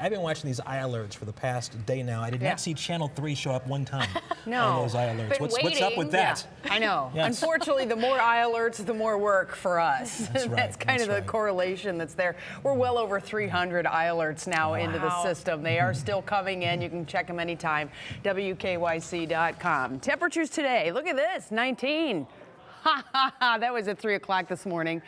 I've been watching these eye alerts for the past day now. I did not see Channel 3 show up one time on those eye alerts. What's up with that? I know. Yes. Unfortunately, the more eye alerts, the more work for us. That's right. That's kind of the correlation that's there. We're well over 300 eye alerts now into the system. They are still coming in. You can check them anytime. WKYC.com. Temperatures today. Look at this, 19. Ha ha ha. That was at 3 o'clock this morning.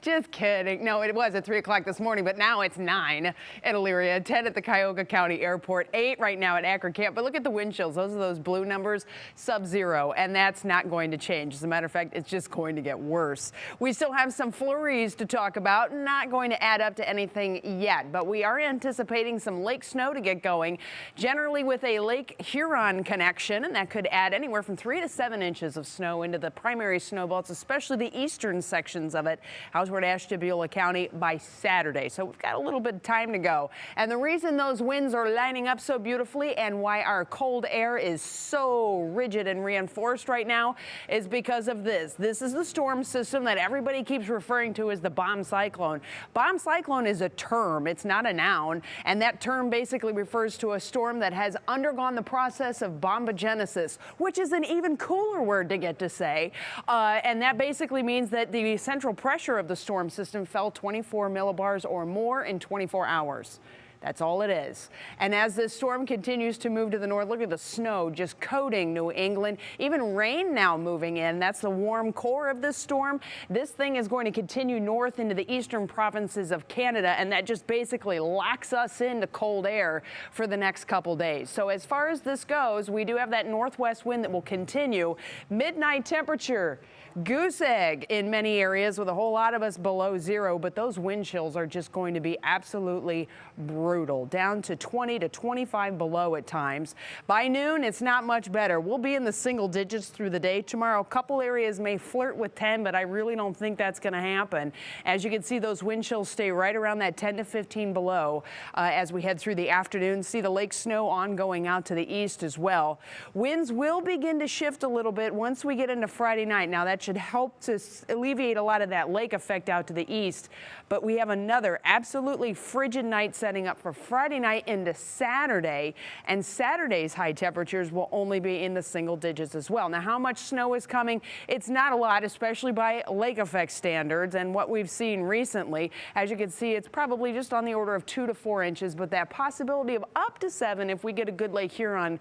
Just kidding. No, it was at 3 o'clock this morning, but now it's 9 at Elyria, 10 at the Cuyahoga County Airport, 8 right now at Akron Camp. But look at the wind chills. Those are those blue numbers, sub-zero, and that's not going to change. As a matter of fact, it's just going to get worse. We still have some flurries to talk about, not going to add up to anything yet, but we are anticipating some lake snow to get going, generally with a Lake Huron connection, and that could add anywhere from 3 to 7 inches of snow into the primary snow belts, especially the eastern sections of it. Howard, Ashtabula County by Saturday. So we've got a little bit of time to go. And the reason those winds are lining up so beautifully and why our cold air is so rigid and reinforced right now is because of this. This is the storm system that everybody keeps referring to as the bomb cyclone. Bomb cyclone is a term. It's not a noun. And that term basically refers to a storm that has undergone the process of bombogenesis, which is an even cooler word to get to say. And that basically means that the central pressure of the storm system fell 24 millibars or more in 24 hours. That's all it is. And as this storm continues to move to the north, look at the snow just coating New England. Even rain now moving in. That's the warm core of this storm. This thing is going to continue north into the eastern provinces of Canada, and that just basically locks us into cold air for the next couple days. So as far as this goes, we do have that northwest wind that will continue. Midnight temperature, goose egg in many areas with a whole lot of us below zero, but those wind chills are just going to be absolutely brutal, down to 20 to 25 below at times. By noon, it's not much better. We'll be in the single digits through the day tomorrow. A couple areas may flirt with 10, but I really don't think that's going to happen. As you can see, those wind chills stay right around that 10 to 15 below as we head through the afternoon. See the lake snow ongoing out to the east as well. Winds will begin to shift a little bit once we get into Friday night. Now that should help to alleviate a lot of that lake effect out to the east, but we have another absolutely frigid night setting up for Friday night into Saturday, and Saturday's high temperatures will only be in the single digits as well. Now, how much snow is coming? It's not a lot, especially by lake effect standards, and what we've seen recently, as you can see, it's probably just on the order of 2 to 4 inches, but that possibility of up to 7 if we get a good Lake Huron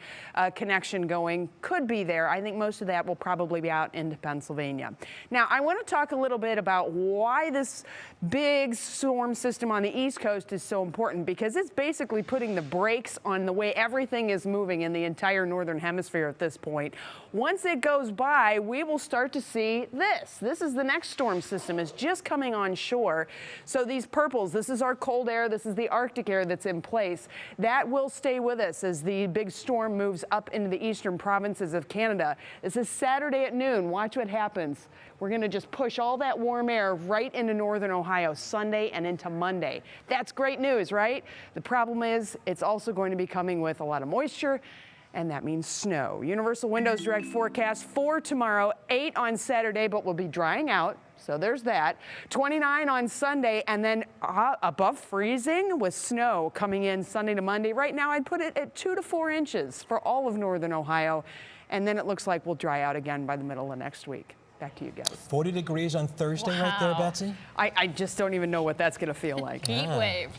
connection going could be there. I think most of that will probably be out into Pennsylvania. Now, I want to talk a little bit about why this big storm system on the East Coast is so important, because it's basically putting the brakes on the way everything is moving in the entire northern hemisphere at this point. Once it goes by, we will start to see this. This is the next storm system. It's just coming on shore. So these purples, this is our cold air. This is the Arctic air that's in place. That will stay with us as the big storm moves up into the eastern provinces of Canada. This is Saturday at noon. Watch what happens. We're going to just push all that warm air right into northern Ohio Sunday and into Monday. That's great news, right? The problem is it's also going to be coming with a lot of moisture, and that means snow. Universal Windows Direct forecast for tomorrow, 8 on Saturday, but we'll be drying out. So there's that. 29 on Sunday, and then above freezing with snow coming in Sunday to Monday. Right now, I'd put it at 2 to 4 inches for all of northern Ohio, and then it looks like we'll dry out again by the middle of next week. Back to you guys. 40 degrees on Thursday right there, Betsy? I just don't even know what that's going to feel like. Heat wave.